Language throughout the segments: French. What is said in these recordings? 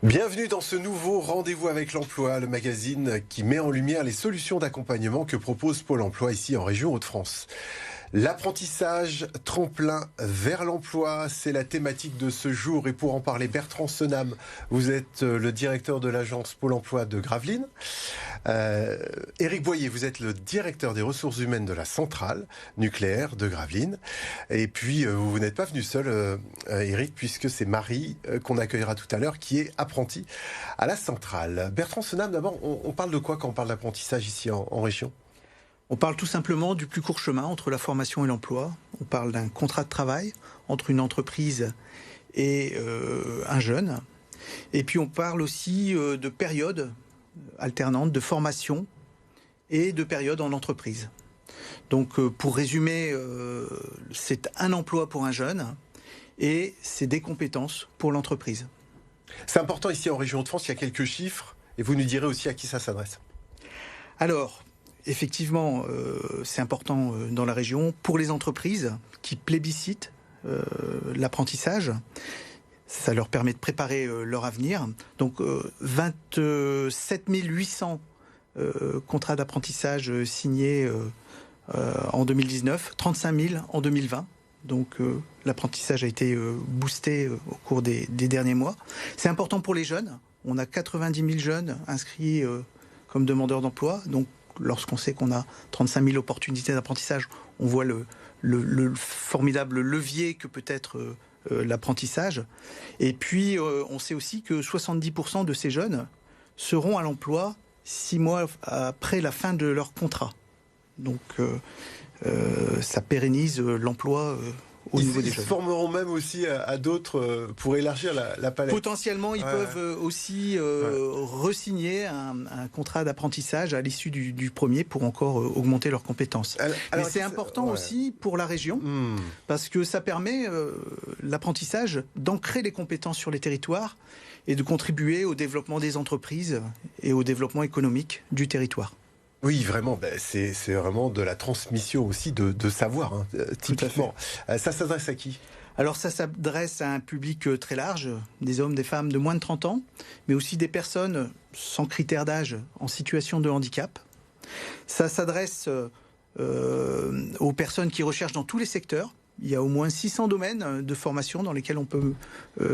Bienvenue dans ce nouveau Rendez-vous avec l'emploi, le magazine qui met en lumière les solutions d'accompagnement que propose Pôle emploi ici en région Hauts-de-France. L'apprentissage, tremplin vers l'emploi, c'est la thématique de ce jour. Et pour en parler, Bertrand Senam, vous êtes le directeur de l'agence Pôle emploi de Gravelines. Éric Boyer, vous êtes le directeur des ressources humaines de la centrale nucléaire de Gravelines. Et puis, vous n'êtes pas venu seul, Éric, puisque c'est Marie qu'on accueillera tout à l'heure, qui est apprentie à la centrale. Bertrand Senam, d'abord, on parle de quoi quand on parle d'apprentissage ici en région ? On parle tout simplement du plus court chemin entre la formation et l'emploi. On parle d'un contrat de travail entre une entreprise et un jeune. Et puis on parle aussi de périodes alternantes de formation et de périodes en entreprise. Donc pour résumer, c'est un emploi pour un jeune et c'est des compétences pour l'entreprise. C'est important ici en région Hauts-de-France, il y a quelques chiffres et vous nous direz aussi à qui ça s'adresse. Alors, effectivement, c'est important dans la région pour les entreprises qui plébiscitent l'apprentissage. Ça leur permet de préparer leur avenir. Donc 27 800 contrats d'apprentissage signés en 2019, 35 000 en 2020. Donc l'apprentissage a été boosté au cours des derniers mois. C'est important pour les jeunes. On a 90 000 jeunes inscrits comme demandeurs d'emploi. Donc lorsqu'on sait qu'on a 35 000 opportunités d'apprentissage, on voit le formidable levier que peut être l'apprentissage. Et puis, on sait aussi que 70% de ces jeunes seront à l'emploi 6 mois après la fin de leur contrat. Donc, ça pérennise l'emploi au niveau des jeunes. Ils se formeront même aussi à d'autres pour élargir la palette. Potentiellement, ils peuvent aussi re-signer un contrat d'apprentissage à l'issue du premier pour encore augmenter leurs compétences. Mais c'est important aussi pour la région parce que ça permet l'apprentissage d'ancrer les compétences sur les territoires et de contribuer au développement des entreprises et au développement économique du territoire. Oui, vraiment, c'est vraiment de la transmission aussi de savoir, typiquement. Ça s'adresse à qui ? Alors ça s'adresse à un public très large, des hommes, des femmes de moins de 30 ans, mais aussi des personnes sans critères d'âge en situation de handicap. Ça s'adresse aux personnes qui recherchent dans tous les secteurs. Il y a au moins 600 domaines de formation dans lesquels on peut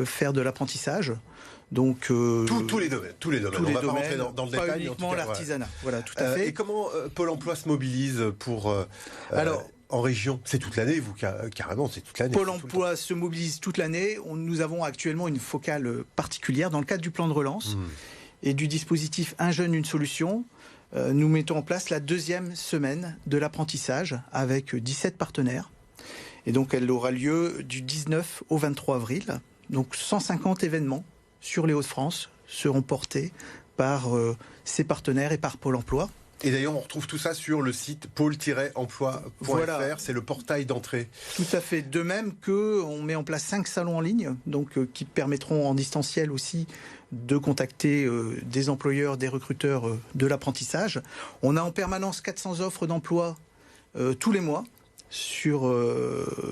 faire de l'apprentissage. Donc tous les domaines. On va pas rentrer dans le détail. Pas uniquement l'artisanat. Voilà, tout à fait. Et comment Pôle emploi se mobilise pour en région ? C'est toute l'année, vous carrément, c'est toute l'année. Pôle emploi se mobilise toute l'année. Nous avons actuellement une focale particulière dans le cadre du plan de relance et du dispositif Un jeune, une solution. Nous mettons en place la deuxième semaine de l'apprentissage avec 17 partenaires. Et donc elle aura lieu du 19 au 23 avril. Donc 150 événements sur les Hauts-de-France seront portés par ces partenaires et par Pôle emploi. Et d'ailleurs, on retrouve tout ça sur le site pôle-emploi.fr, voilà. C'est le portail d'entrée. Tout à fait. De même qu'on met en place 5 salons en ligne, donc qui permettront en distanciel aussi de contacter des employeurs, des recruteurs de l'apprentissage. On a en permanence 400 offres d'emploi tous les mois sur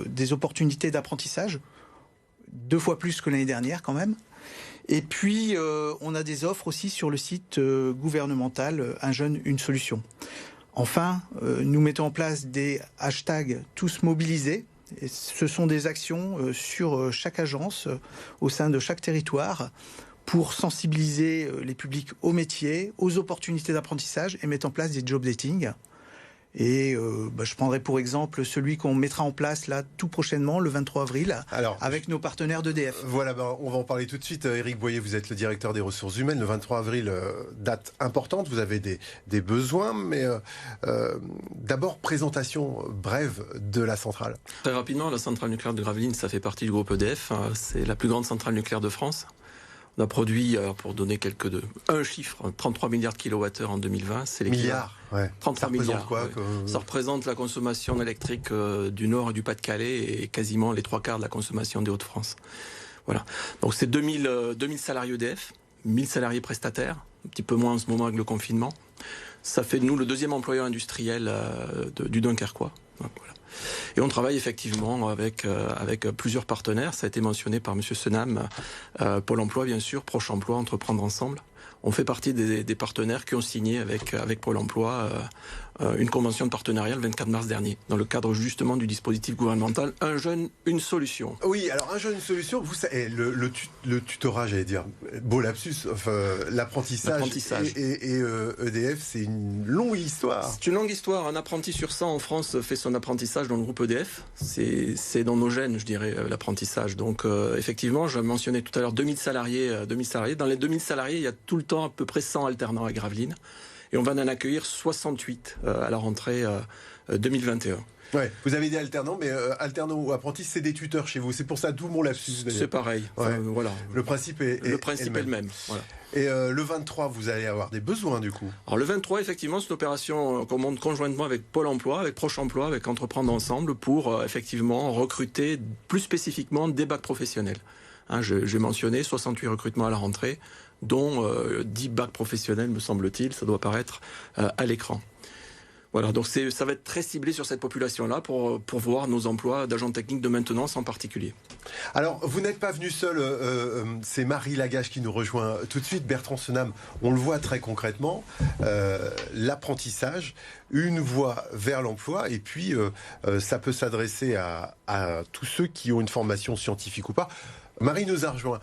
des opportunités d'apprentissage, 2 fois plus que l'année dernière quand même. Et puis, on a des offres aussi sur le site gouvernemental Un jeune, une solution. Enfin, nous mettons en place des hashtags tous mobilisés. Et ce sont des actions sur chaque agence, au sein de chaque territoire, pour sensibiliser les publics aux métiers, aux opportunités d'apprentissage et mettre en place des job dating. Et je prendrai pour exemple celui qu'on mettra en place là tout prochainement, le 23 avril, avec nos partenaires d'EDF. Voilà, on va en parler tout de suite. Éric Boyer, vous êtes le directeur des ressources humaines. Le 23 avril, date importante, vous avez des besoins, mais d'abord, présentation brève de la centrale. Très rapidement, la centrale nucléaire de Gravelines, ça fait partie du groupe EDF. C'est la plus grande centrale nucléaire de France. On a produit, pour donner un chiffre, 33 milliards de kilowattheures en 2020. C'est milliards, ouais. 33 milliards. Quoi, Ça représente la consommation électrique du Nord et du Pas-de-Calais et quasiment les 3/4 de la consommation des Hauts-de-France. Voilà. Donc c'est 2000 salariés EDF, 1000 salariés prestataires, un petit peu moins en ce moment avec le confinement. Ça fait de nous le deuxième employeur industriel du Dunkerquois. Donc, voilà. Et on travaille effectivement avec plusieurs partenaires. Ça a été mentionné par M. Senam, Pôle emploi bien sûr, Proche Emploi, Entreprendre Ensemble. On fait partie des partenaires qui ont signé avec Pôle emploi une convention de partenariat le 24 mars dernier, dans le cadre justement du dispositif gouvernemental Un jeune, une solution. Oui, alors Un jeune, une solution, vous savez, le tutorat, j'allais dire, beau lapsus, enfin, l'apprentissage et EDF, c'est une longue histoire. C'est une longue histoire. Un apprenti sur 100 en France fait son apprentissage dans le groupe EDF. C'est dans nos gènes, je dirais, l'apprentissage. Donc effectivement, je mentionnais tout à l'heure 2000 salariés. Dans les 2000 salariés, il y a tout le temps à peu près 100 alternants à Gravelines. Et on va en accueillir 68 à la rentrée 2021. Ouais, vous avez des alternants, mais alternants ou apprentis, c'est des tuteurs chez vous. C'est pour ça, d'où mon lapsus. C'est pareil. Ouais. Voilà. Le principe est le même. Voilà. Et le 23, vous allez avoir des besoins du coup. Alors le 23, effectivement, c'est une opération qu'on monte conjointement avec Pôle emploi, avec Proche emploi, avec Entreprendre Ensemble pour effectivement recruter plus spécifiquement des bacs professionnels. Hein, j'ai mentionné 68 recrutements à la rentrée, dont 10 bacs professionnels, me semble-t-il, ça doit apparaître à l'écran. Voilà, donc ça va être très ciblé sur cette population-là pour voir nos emplois d'agents techniques de maintenance en particulier. Alors, vous n'êtes pas venu seul, c'est Marie Lagache qui nous rejoint tout de suite. Bertrand Senam, on le voit très concrètement, l'apprentissage, une voie vers l'emploi, et puis ça peut s'adresser à tous ceux qui ont une formation scientifique ou pas. Marie nous a rejoint.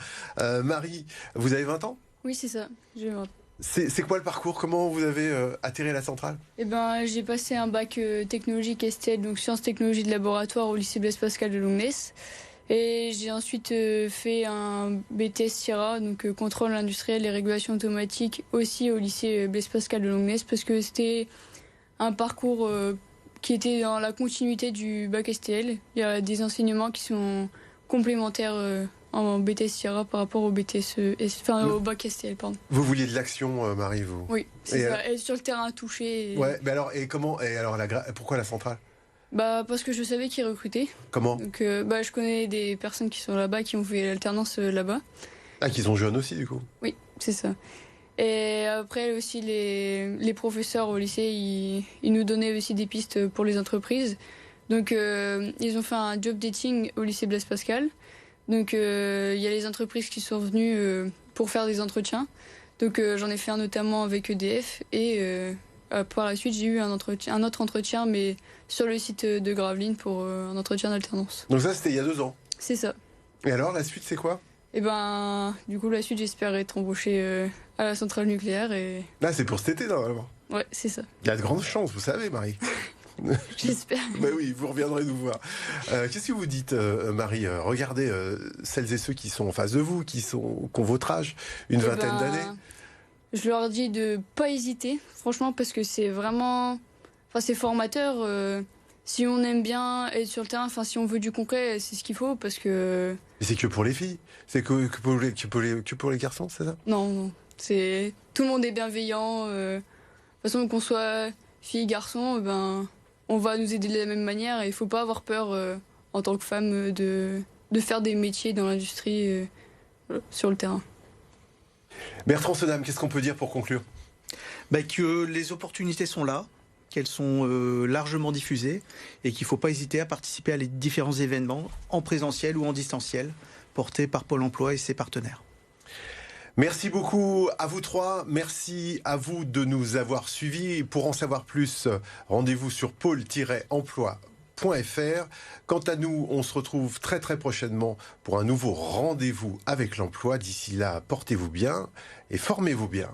Marie, vous avez 20 ans ? Oui, c'est ça, j'ai 20 ans. C'est quoi le parcours ? Comment vous avez atterri à la centrale ? J'ai passé un bac technologique STL, donc sciences technologies de laboratoire au lycée Blaise Pascal de Longnes. Et j'ai ensuite fait un BTS SIRA, donc contrôle industriel et régulation automatique, aussi au lycée Blaise Pascal de Longnes, parce que c'était un parcours qui était dans la continuité du bac STL. Il y a des enseignements qui sont complémentaires en BTS SIRA par rapport au au bac STL, pardon. Vous vouliez de l'action, Marie, vous ? Oui, c'est ça. Et sur le terrain touché. Ouais, mais alors, pourquoi la centrale ? Parce que je savais qu'ils recrutaient. Comment ? Donc, je connais des personnes qui sont là-bas, qui ont fait l'alternance là-bas. Ah, qui sont jeunes aussi, du coup ? Oui, c'est ça. Et après, aussi, les professeurs au lycée, ils nous donnaient aussi des pistes pour les entreprises. Donc, ils ont fait un job dating au lycée Blaise Pascal. Donc, il y a les entreprises qui sont venues pour faire des entretiens. Donc, j'en ai fait un notamment avec EDF. Et par la suite, j'ai eu un autre entretien, mais sur le site de Gravelines pour un entretien d'alternance. Donc ça, c'était il y a 2 ans ? C'est ça. Et alors, la suite, c'est quoi ? Du coup, la suite, j'espère être embauchée à la centrale nucléaire. Et... Là, c'est pour cet été, normalement. Ouais, c'est ça. Il y a de grandes chances, vous savez, Marie. J'espère. Ben oui, vous reviendrez nous voir. Qu'est-ce que vous dites, Marie ? Regardez celles et ceux qui sont en face de vous, qui ont votre âge, une vingtaine d'années. Je leur dis de pas hésiter, franchement, parce que c'est vraiment... c'est formateur. Si on aime bien être sur le terrain, si on veut du concret, c'est ce qu'il faut, parce que... Mais c'est que pour les filles ? C'est que pour les garçons, c'est ça ? Non. Tout le monde est bienveillant. De toute façon, qu'on soit fille, garçon, on va nous aider de la même manière. Et il faut pas avoir peur, en tant que femme, de faire des métiers dans l'industrie sur le terrain. Bertrand Senam, qu'est-ce qu'on peut dire pour conclure ? Que les opportunités sont là, qu'elles sont largement diffusées et qu'il ne faut pas hésiter à participer à les différents événements en présentiel ou en distanciel portés par Pôle emploi et ses partenaires. Merci beaucoup à vous trois. Merci à vous de nous avoir suivis. Pour en savoir plus, rendez-vous sur pôle-emploi.fr. Quant à nous, on se retrouve très très prochainement pour un nouveau rendez-vous avec l'emploi. D'ici là, portez-vous bien et formez-vous bien.